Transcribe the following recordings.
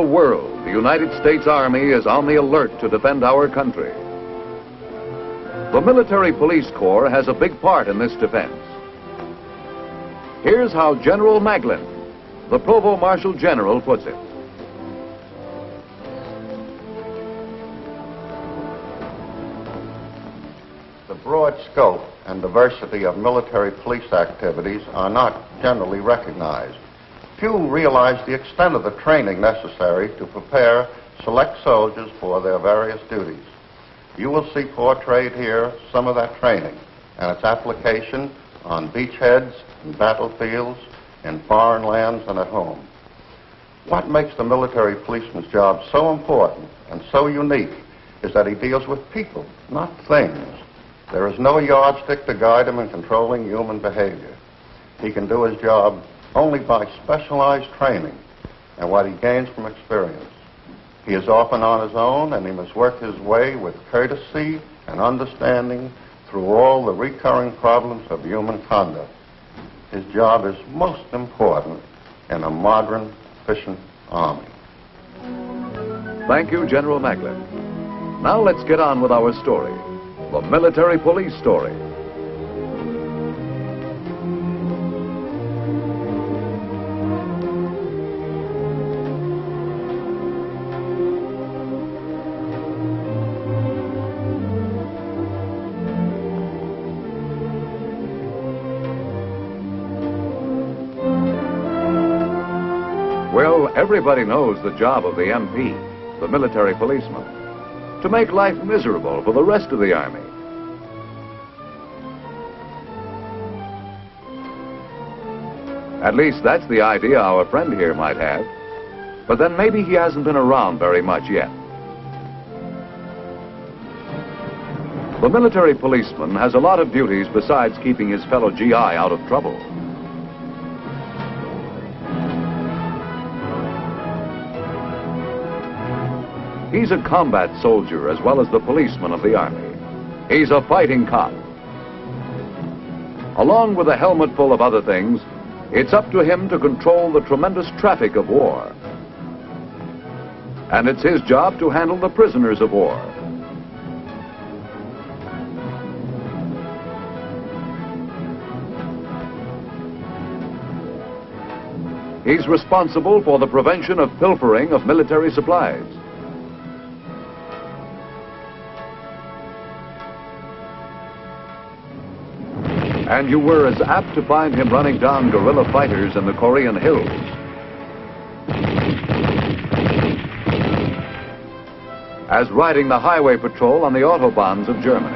the world, the United States Army is on the alert to defend our country. The Military Police Corps has a big part in this defense. Here's how General Maglin, the Provost Marshal General, puts it. The broad scope and diversity of military police activities are not generally recognized. Few realize the extent of the training necessary to prepare select soldiers for their various duties. You will see portrayed here some of that training and its application on beachheads, in battlefields, in foreign lands, and at home. What makes the military policeman's job so important and so unique is that he deals with people, not things. There is no yardstick to guide him in controlling human behavior. He can do his job only by specialized training and what he gains from experience. He is often on his own, and he must work his way with courtesy and understanding through all the recurring problems of human conduct. His job is most important in a modern, efficient army. Thank you, General Maglin. Now let's get on with our story, the military police story. Well, everybody knows the job of the MP, the military policeman, to make life miserable for the rest of the Army. At least that's the idea our friend here might have. But then maybe he hasn't been around very much yet. The military policeman has a lot of duties besides keeping his fellow GI out of trouble. He's a combat soldier as well as the policeman of the Army. He's a fighting cop. Along with a helmet full of other things, it's up to him to control the tremendous traffic of war. And it's his job to handle the prisoners of war. He's responsible for the prevention of pilfering of military supplies. And you were as apt to find him running down guerrilla fighters in the Korean hills as riding the highway patrol on the autobahns of Germany.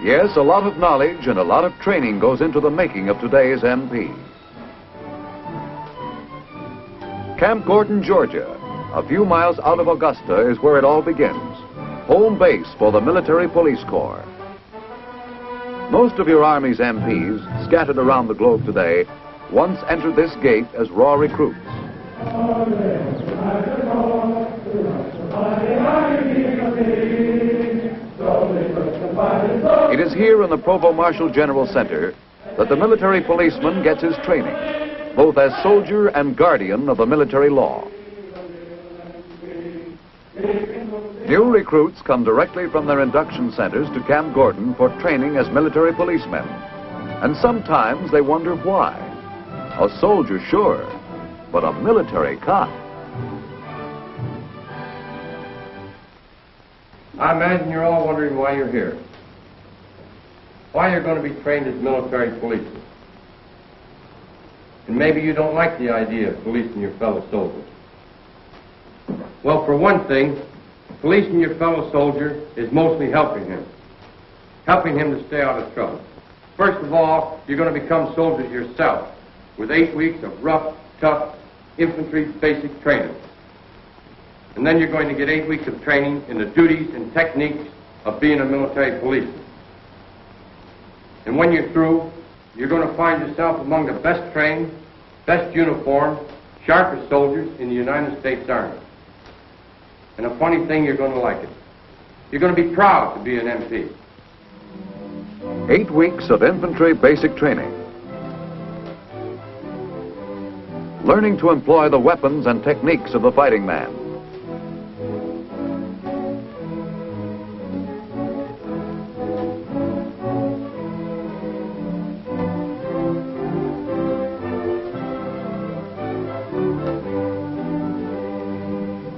Yes, a lot of knowledge and a lot of training goes into the making of today's MP. Camp Gordon, Georgia, a few miles out of Augusta, is where it all begins. Home base for the Military Police Corps. Most of your Army's MPs, scattered around the globe today, once entered this gate as raw recruits. It is here in the Provost Marshal General Center that the military policeman gets his training, both as soldier and guardian of the military law. New recruits come directly from their induction centers to Camp Gordon for training as military policemen. And sometimes they wonder why. A soldier, sure, but a military cop. I imagine you're all wondering why you're here. Why you're going to be trained as military policemen. And maybe you don't like the idea of policing your fellow soldiers. Well, for one thing, policing your fellow soldier is mostly helping him to stay out of trouble. First of all, you're going to become soldiers yourself with 8 weeks of rough, tough infantry basic training. And then you're going to get 8 weeks of training in the duties and techniques of being a military policeman. And when you're through, you're going to find yourself among the best trained, best uniformed, sharpest soldiers in the United States Army. And a funny thing, you're going to like it. You're going to be proud to be an MP. 8 weeks of infantry basic training. learning to employ the weapons and techniques of the fighting man.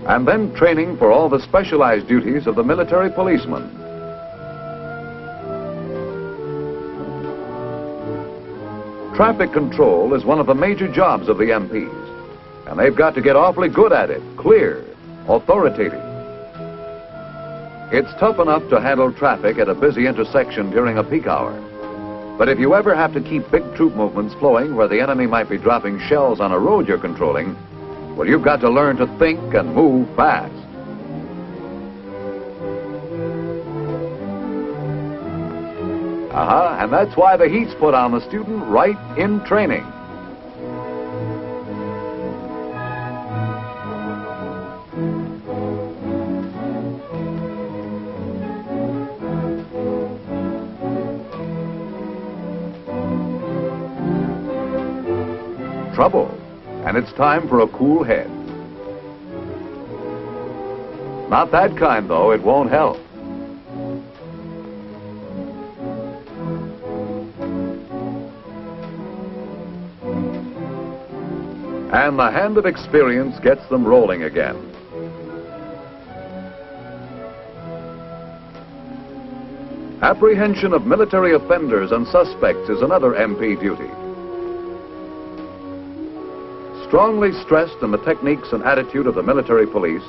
And then training for all the specialized duties of the military policeman. Traffic control is one of the major jobs of the MPs, and they've got to get awfully good at it, clear, authoritative. It's tough enough to handle traffic at a busy intersection during a peak hour, but if you ever have to keep big troop movements flowing where the enemy might be dropping shells on a road you're controlling, well, you've got to learn to think and move fast. And that's why the heat's put on the student right in training. Trouble. And it's time for a cool head. Not that kind, though. It won't help. And the hand of experience gets them rolling again. Apprehension of military offenders and suspects is another MP duty. Strongly stressed in the techniques and attitude of the military police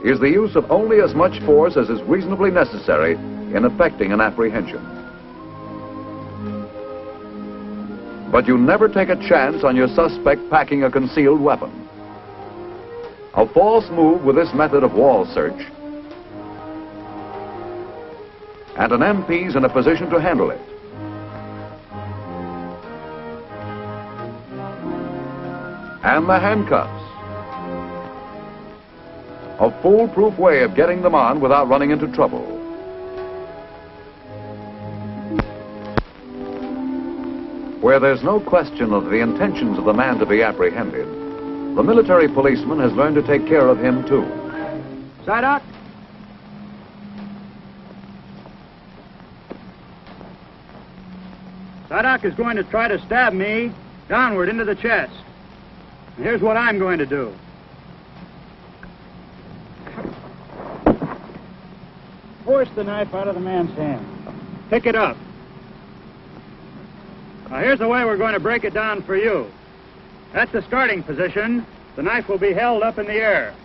is the use of only as much force as is reasonably necessary in effecting an apprehension. But you never take a chance on your suspect packing a concealed weapon. A false move with this method of wall search, and an MP's in a position to handle it. And the handcuffs. A foolproof way of getting them on without running into trouble. Where there's no question of the intentions of the man to be apprehended, the military policeman has learned to take care of him too. Sideout. Sideout is going to try to stab me downward into the chest. And here's what I'm going to do. Force the knife out of the man's hand. Pick it up. Now, here's the way we're going to break it down for you. At the starting position, the knife will be held up in the air,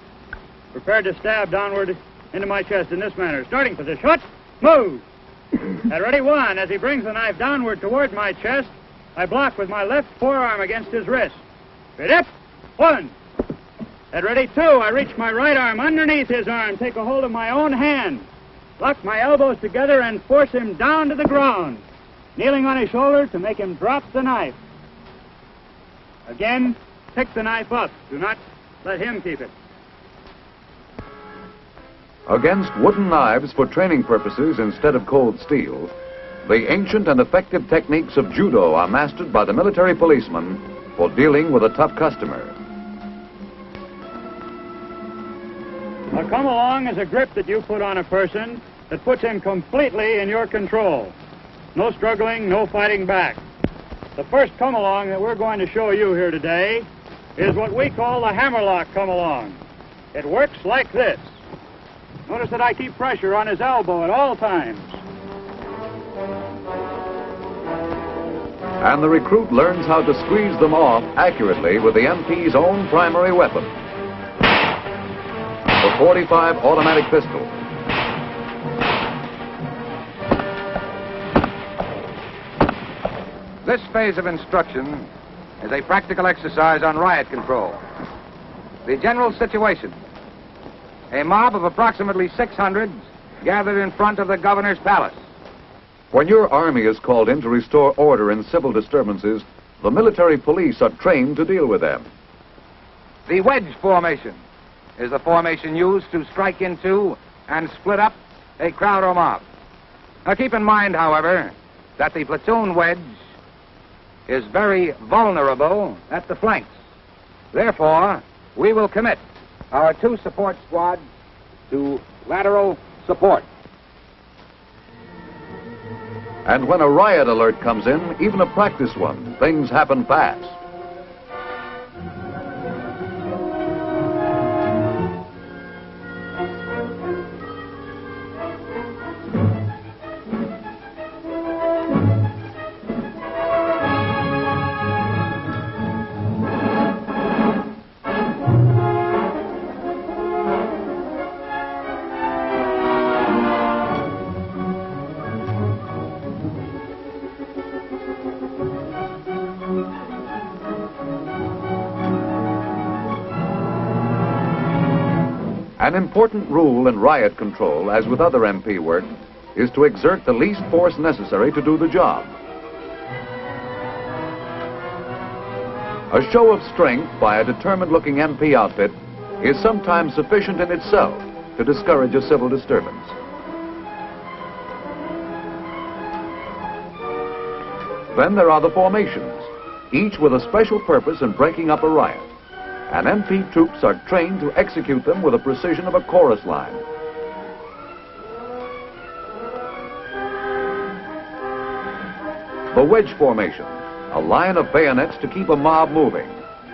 prepared to stab downward into my chest in this manner. Starting position. Shut. Move. At ready, one. As he brings the knife downward toward my chest, I block with my left forearm against his wrist. Ready? One. At ready, two. I reach my right arm underneath his arm, take a hold of my own hand, lock my elbows together, and force him down to the ground, kneeling on his shoulder to make him drop the knife. Again, pick the knife up. Do not let him keep it. Against wooden knives for training purposes instead of cold steel, the ancient and effective techniques of judo are mastered by the military policeman for dealing with a tough customer. Now, come along is a grip that you put on a person that puts him completely in your control. No struggling, no fighting back. The first come along that we're going to show you here today is what we call the hammerlock come along. It works like this. Notice that I keep pressure on his elbow at all times. And the recruit learns how to squeeze them off accurately with the MP's own primary weapon, the .45 automatic pistol. This phase of instruction is a practical exercise on riot control. The general situation: a mob of approximately 600 gathered in front of the governor's palace. When your army is called in to restore order in civil disturbances, the military police are trained to deal with them. The wedge formation is the formation used to strike into and split up a crowd or mob. Now keep in mind, however, that the platoon wedge is very vulnerable at the flanks. Therefore, we will commit our 2 support squads to lateral support. And when a riot alert comes in, even a practice one, things happen fast. An important rule in riot control, as with other MP work, is to exert the least force necessary to do the job. A show of strength by a determined-looking MP outfit is sometimes sufficient in itself to discourage a civil disturbance. Then there are the formations, each with a special purpose in breaking up a riot. And MP troops are trained to execute them with the precision of a chorus line. The wedge formation, a line of bayonets to keep a mob moving,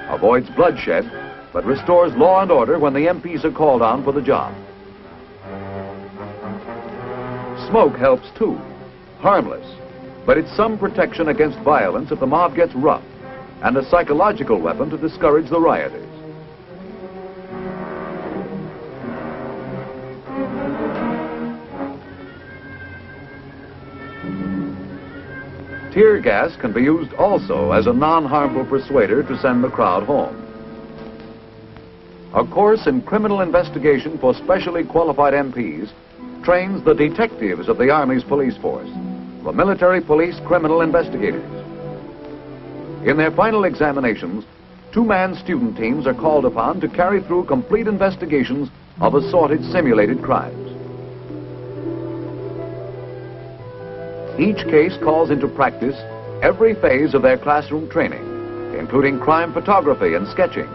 avoids bloodshed, but restores law and order when the MPs are called on for the job. Smoke helps too, harmless, but it's some protection against violence if the mob gets rough, and a psychological weapon to discourage the rioters. Tear gas can be used also as a non-harmful persuader to send the crowd home. A course in criminal investigation for specially qualified MPs trains the detectives of the Army's police force, the military police criminal investigators. In their final examinations, 2-man student teams are called upon to carry through complete investigations of assorted simulated crimes. Each case calls into practice every phase of their classroom training, including crime photography and sketching.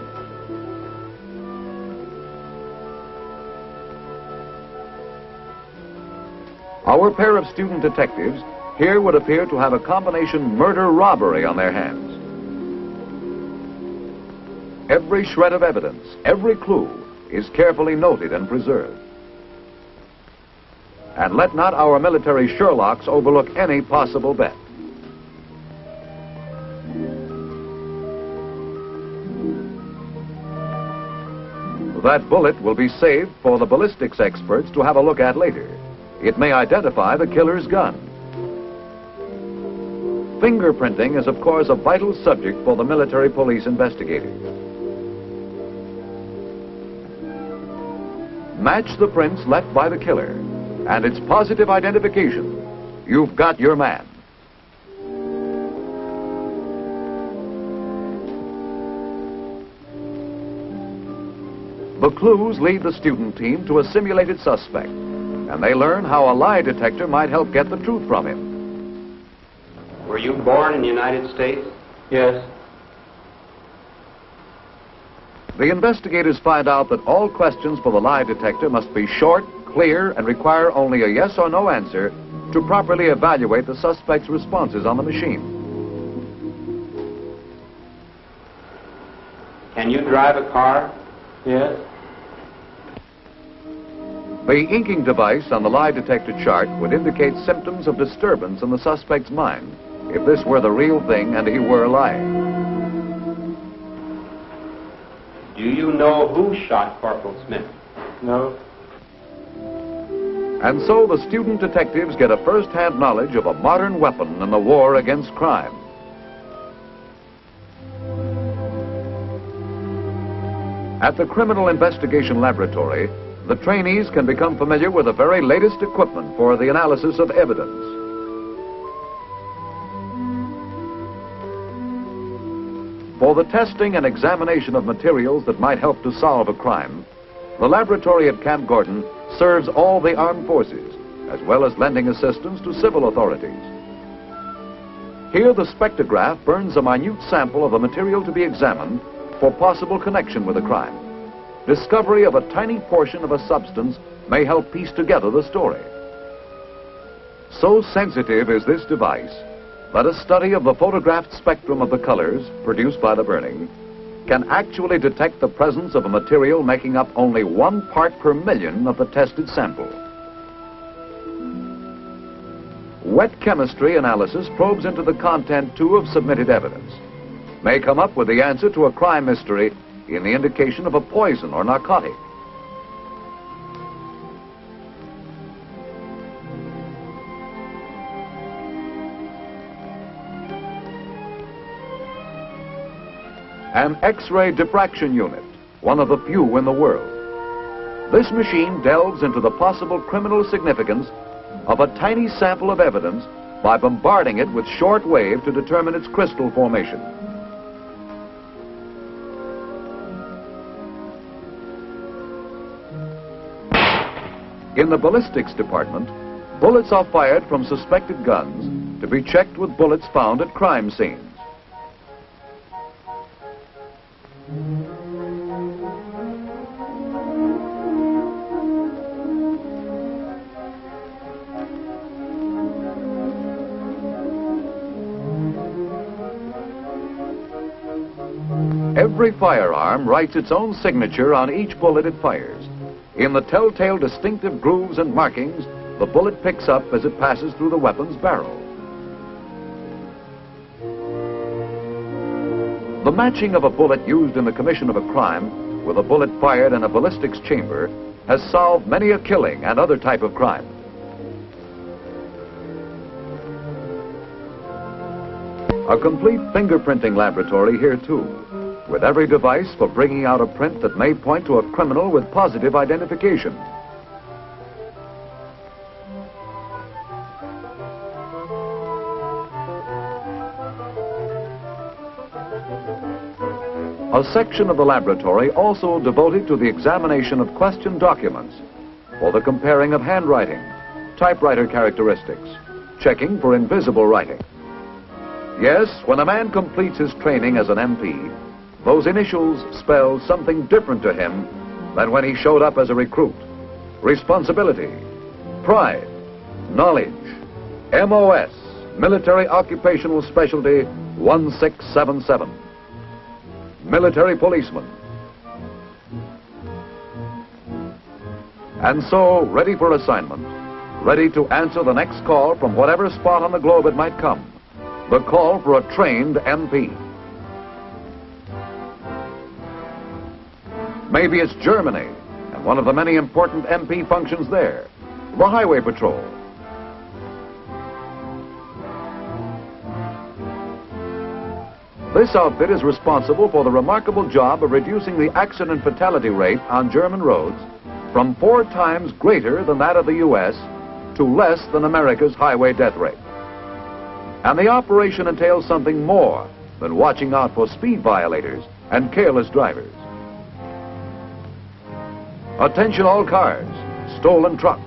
Our pair of student detectives here would appear to have a combination murder-robbery on their hands. Every shred of evidence, every clue, is carefully noted and preserved. And let not our military Sherlocks overlook any possible bet. That bullet will be saved for the ballistics experts to have a look at later. It may identify the killer's gun. Fingerprinting is, of course, a vital subject for the military police investigators. Match the prints left by the killer, and it's positive identification. You've got your man. The clues lead the student team to a simulated suspect, and they learn how a lie detector might help get the truth from him. Were you born in the United States? Yes. The investigators find out that all questions for the lie detector must be short, clear, and require only a yes or no answer to properly evaluate the suspect's responses on the machine. Can you drive a car? Yes. The inking device on the lie detector chart would indicate symptoms of disturbance in the suspect's mind if this were the real thing and he were lying. Do you know who shot Corporal Smith? No. And so the student detectives get a first-hand knowledge of a modern weapon in the war against crime. At the Criminal Investigation Laboratory, the trainees can become familiar with the very latest equipment for the analysis of evidence. For the testing and examination of materials that might help to solve a crime, the laboratory at Camp Gordon serves all the armed forces, as well as lending assistance to civil authorities. Here the spectrograph burns a minute sample of the material to be examined for possible connection with the crime. Discovery of a tiny portion of a substance may help piece together the story. So sensitive is this device that a study of the photographed spectrum of the colors produced by the burning can actually detect the presence of a material making up only 1 part per million of the tested sample. Wet chemistry analysis probes into the content, too, of submitted evidence, may come up with the answer to a crime mystery in the indication of a poison or narcotic. An X-ray diffraction unit, one of the few in the world. This machine delves into the possible criminal significance of a tiny sample of evidence by bombarding it with short wave to determine its crystal formation. In the ballistics department, bullets are fired from suspected guns to be checked with bullets found at crime scenes. Every firearm writes its own signature on each bullet it fires. In the telltale distinctive grooves and markings the bullet picks up as it passes through the weapon's barrel. The matching of a bullet used in the commission of a crime with a bullet fired in a ballistics chamber has solved many a killing and other type of crime. A complete fingerprinting laboratory here too, with every device for bringing out a print that may point to a criminal with positive identification. A section of the laboratory also devoted to the examination of question documents for the comparing of handwriting, typewriter characteristics, checking for invisible writing. Yes, when a man completes his training as an MP, those initials spell something different to him than when he showed up as a recruit. Responsibility, pride, knowledge, MOS, Military Occupational Specialty 1677. Military policeman. And so, ready for assignment, ready to answer the next call from whatever spot on the globe it might come, the call for a trained MP. Maybe it's Germany, and one of the many important MP functions there, the Highway Patrol. This outfit is responsible for the remarkable job of reducing the accident fatality rate on German roads from 4 times greater than that of the U.S. to less than America's highway death rate. And the operation entails something more than watching out for speed violators and careless drivers. Attention all cars, stolen truck.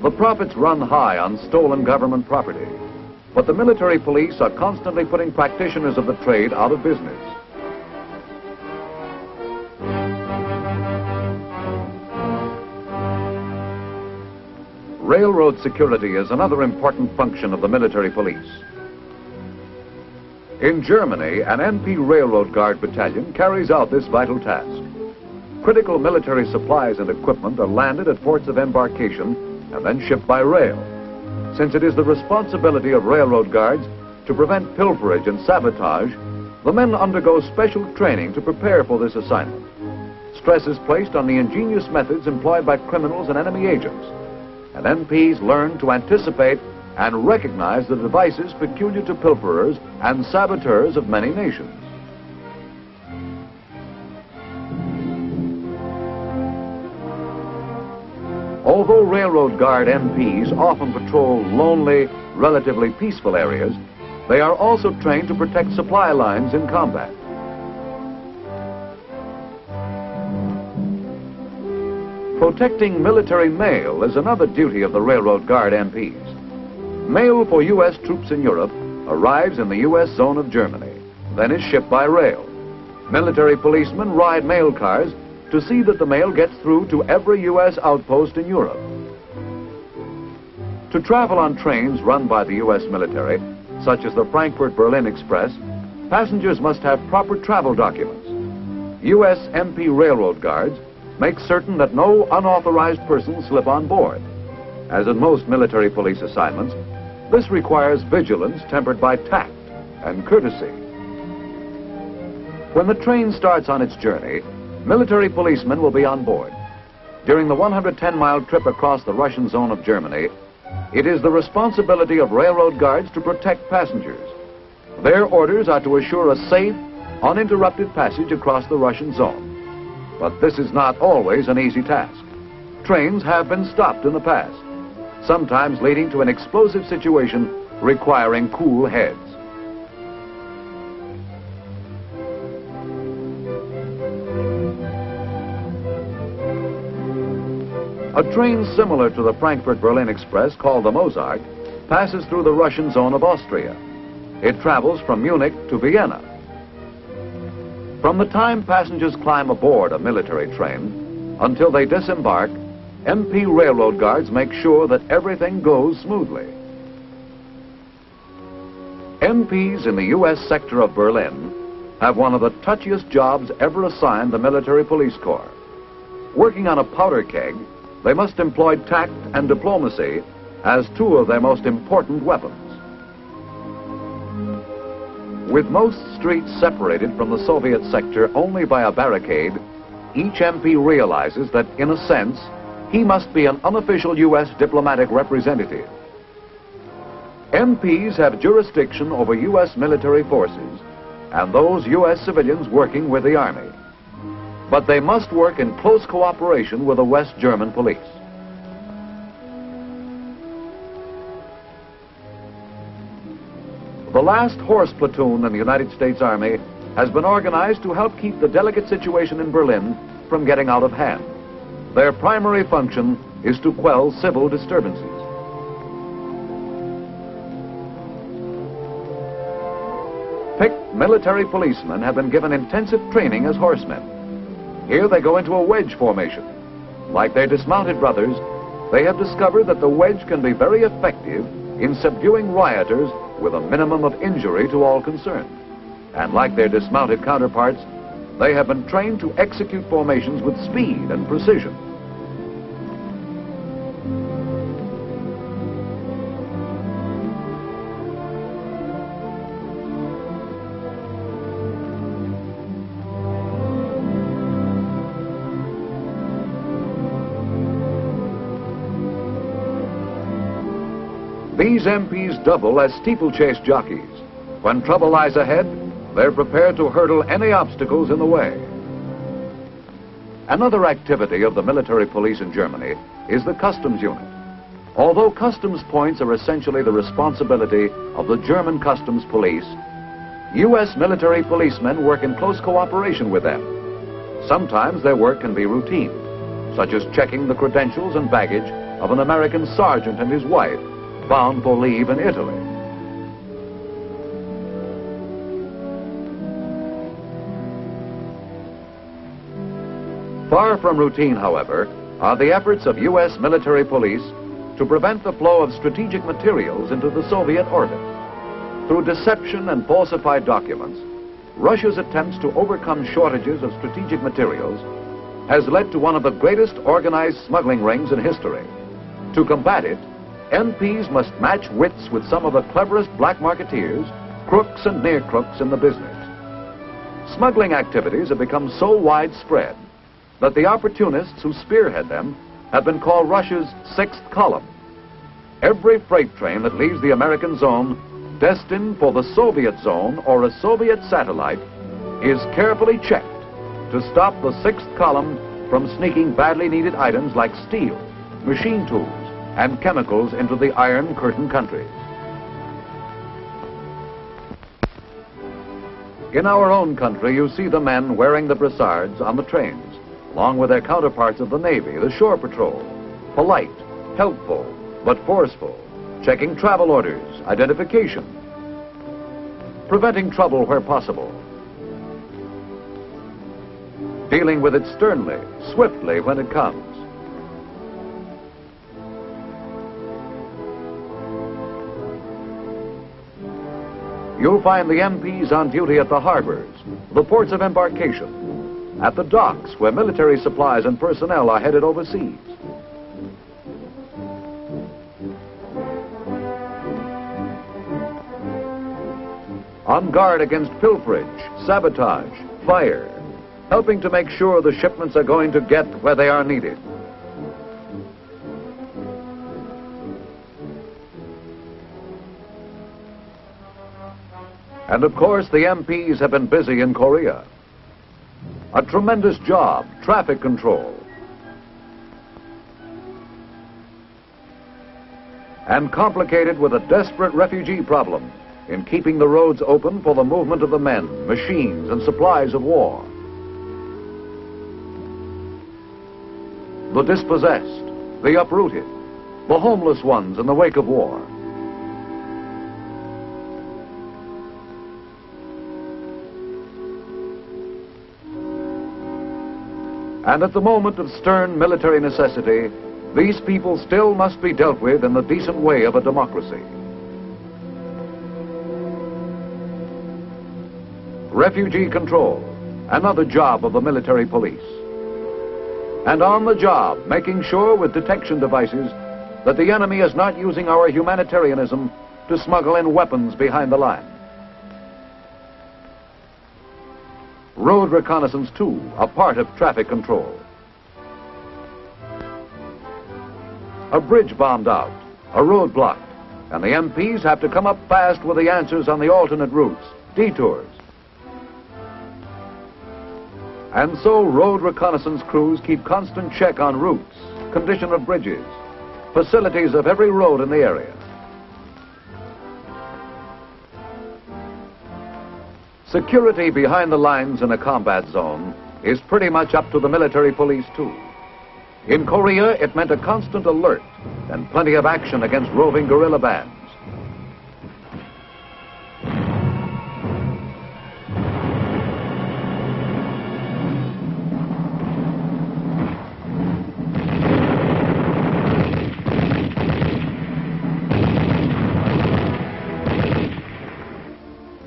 The profits run high on stolen government property, but the military police are constantly putting practitioners of the trade out of business. Railroad security is another important function of the military police. In Germany, an MP Railroad Guard battalion carries out this vital task. Critical military supplies and equipment are landed at ports of embarkation and then shipped by rail, since it is the responsibility of railroad guards to prevent pilferage and sabotage. The men undergo special training to prepare for this assignment. Stress is placed on the ingenious methods employed by criminals and enemy agents, and MPs learn to anticipate and recognize the devices peculiar to pilferers and saboteurs of many nations. Although Railroad Guard MPs often patrol lonely, relatively peaceful areas, they are also trained to protect supply lines in combat. Protecting military mail is another duty of the Railroad Guard MPs. Mail for U.S. troops in Europe arrives in the U.S. zone of Germany, then is shipped by rail. Military policemen ride mail cars to see that the mail gets through to every U.S. outpost in Europe. To travel on trains run by the U.S. military, such as the Frankfurt-Berlin Express, passengers must have proper travel documents. U.S. MP railroad guards make certain that no unauthorized persons slip on board. As in most military police assignments, this requires vigilance tempered by tact and courtesy. When the train starts on its journey, military policemen will be on board. During the 110-mile trip across the Russian zone of Germany, it is the responsibility of railroad guards to protect passengers. Their orders are to assure a safe, uninterrupted passage across the Russian zone. But this is not always an easy task. Trains have been stopped in the past, sometimes leading to an explosive situation requiring cool heads. A train similar to the Frankfurt-Berlin Express, called the Mozart, passes through the Russian zone of Austria. It travels from Munich to Vienna. From the time passengers climb aboard a military train until they disembark, MP railroad guards make sure that everything goes smoothly. MPs in the U.S. sector of Berlin have one of the touchiest jobs ever assigned the military police corps. Working on a powder keg, they must employ tact and diplomacy as two of their most important weapons. With most streets separated from the Soviet sector only by a barricade, each MP realizes that, in a sense, he must be an unofficial U.S. diplomatic representative. MPs have jurisdiction over U.S. military forces and those U.S. civilians working with the Army. But they must work in close cooperation with the West German police. The last horse platoon in the United States Army has been organized to help keep the delicate situation in Berlin from getting out of hand. Their primary function is to quell civil disturbances. Picked military policemen have been given intensive training as horsemen. Here they go into a wedge formation. Like their dismounted brothers, they have discovered that the wedge can be very effective in subduing rioters with a minimum of injury to all concerned. And like their dismounted counterparts, they have been trained to execute formations with speed and precision. These MPs double as steeplechase jockeys. When trouble lies ahead, they're prepared to hurdle any obstacles in the way. Another activity of the military police in Germany is the customs unit. Although customs points are essentially the responsibility of the German customs police, U.S. military policemen work in close cooperation with them. Sometimes their work can be routine, such as checking the credentials and baggage of an American sergeant and his wife bound for leave in Italy. Far from routine, however, are the efforts of U.S. military police to prevent the flow of strategic materials into the Soviet orbit. Through deception and falsified documents, Russia's attempts to overcome shortages of strategic materials has led to one of the greatest organized smuggling rings in history. To combat it, MPs must match wits with some of the cleverest black marketeers, crooks and near crooks in the business. Smuggling activities have become so widespread that the opportunists who spearhead them have been called Russia's sixth column. Every freight train that leaves the American zone destined for the Soviet zone or a Soviet satellite is carefully checked to stop the sixth column from sneaking badly needed items like steel, machine tools, and chemicals into the Iron Curtain countries. In our own country, you see the men wearing the brassards on the trains. along with their counterparts of the Navy, the Shore Patrol, polite, helpful, but forceful, checking travel orders, identification, preventing trouble where possible, dealing with it sternly, swiftly when it comes. You'll find the MPs on duty at the harbors, the ports of embarkation, at the docks where military supplies and personnel are headed overseas. On guard against pilferage, sabotage, fire, helping to make sure the shipments are going to get where they are needed. And of course, the MPs have been busy in Korea. A tremendous job, traffic control. And complicated with a desperate refugee problem in keeping the roads open for the movement of the men, machines, and supplies of war. The dispossessed, the uprooted, the homeless ones in the wake of war. And at the moment of stern military necessity, these people still must be dealt with in the decent way of a democracy. Refugee control, another job of the military police. And on the job, making sure with detection devices that the enemy is not using our humanitarianism to smuggle in weapons behind the line. Road reconnaissance, too, a part of traffic control. A bridge bombed out, a road blocked, and the MPs have to come up fast with the answers on the alternate routes, detours. And so road reconnaissance crews keep constant check on routes, condition of bridges, facilities of every road in the area. Security behind the lines in a combat zone is pretty much up to the military police, too. In Korea, it meant a constant alert and plenty of action against roving guerrilla bands.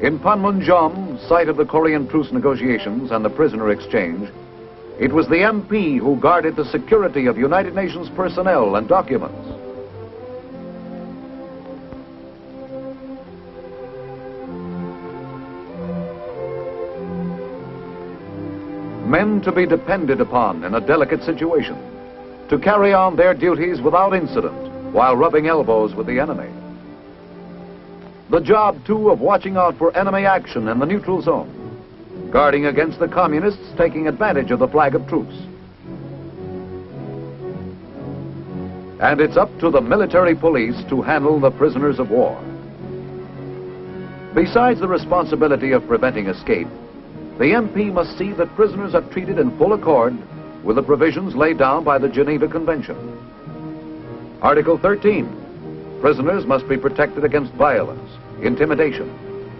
In Panmunjom, site of the Korean truce negotiations and the prisoner exchange, it was the MP who guarded the security of United Nations personnel and documents. Men to be depended upon in a delicate situation, to carry on their duties without incident while rubbing elbows with the enemy. The job, too, of watching out for enemy action in the neutral zone, guarding against the communists taking advantage of the flag of truce. And it's up to the military police to handle the prisoners of war. Besides the responsibility of preventing escape, the MP must see that prisoners are treated in full accord with the provisions laid down by the Geneva Convention. Article 13, prisoners must be protected against violence, intimidation,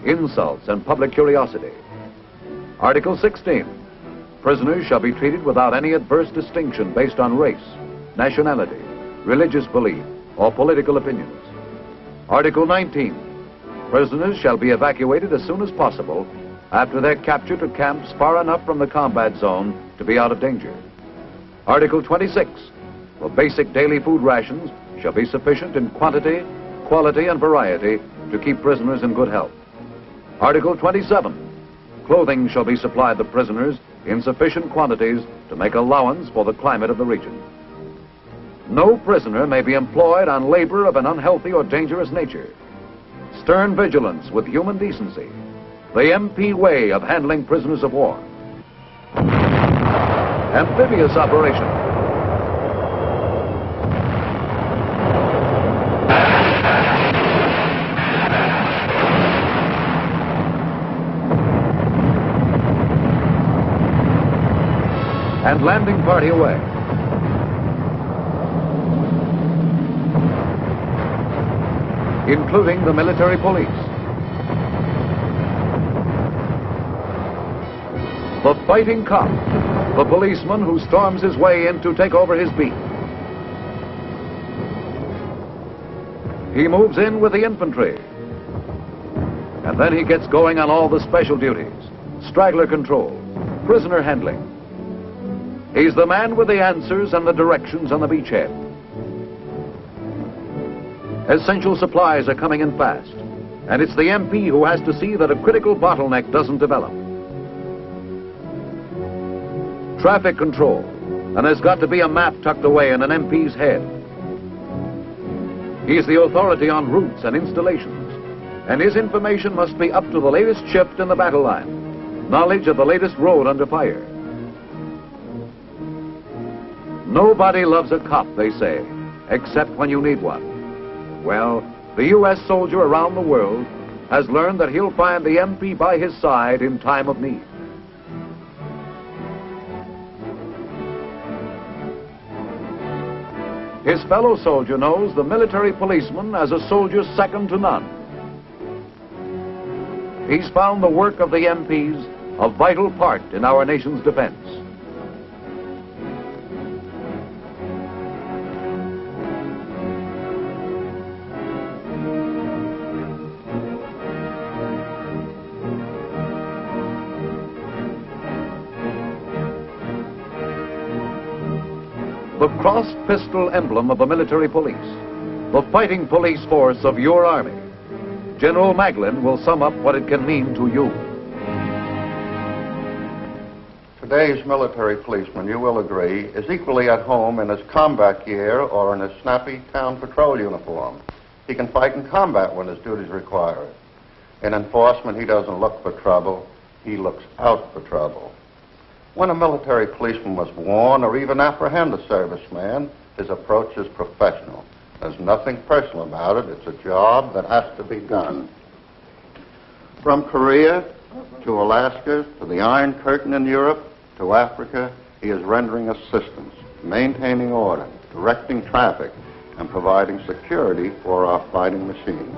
insults, and public curiosity. Article 16, prisoners shall be treated without any adverse distinction based on race, nationality, religious belief, or political opinions. Article 19, prisoners shall be evacuated as soon as possible after their capture to camps far enough from the combat zone to be out of danger. Article 26, for basic daily food rations shall be sufficient in quantity, quality, and variety to keep prisoners in good health. Article 27, clothing shall be supplied the prisoners in sufficient quantities to make allowance for the climate of the region. No prisoner may be employed on labor of an unhealthy or dangerous nature. Stern vigilance with human decency, the MP way of handling prisoners of war. Amphibious operation. and landing party away. Including the military police. The fighting cop, the policeman who storms his way in to take over his beat. He moves in with the infantry. And then he gets going on all the special duties. Straggler control, prisoner handling. He's the man with the answers and the directions on the beachhead. Essential supplies are coming in fast, and it's the MP who has to see that a critical bottleneck doesn't develop. Traffic control, and there's got to be a map tucked away in an MP's head. He's the authority on routes and installations, and his information must be up to the latest shift in the battle line, knowledge of the latest road under fire. Nobody loves a cop, they say, except when you need one. Well, the U.S. soldier around the world has learned that he'll find the MP by his side in time of need. His fellow soldier knows the military policeman as a soldier second to none. He's found the work of the MPs a vital part in our nation's defense. The crossed pistol emblem of the military police, the fighting police force of your army. General Maglin will sum up what it can mean to you. Today's military policeman, you will agree, is equally at home in his combat gear or in his snappy town patrol uniform. He can fight in combat when his duties require it. In enforcement, he doesn't look for trouble, he looks out for trouble. When a military policeman must warn or even apprehend a serviceman, his approach is professional. There's nothing personal about it. It's a job that has to be done. From Korea to Alaska to the Iron Curtain in Europe to Africa, he is rendering assistance, maintaining order, directing traffic, and providing security for our fighting machine.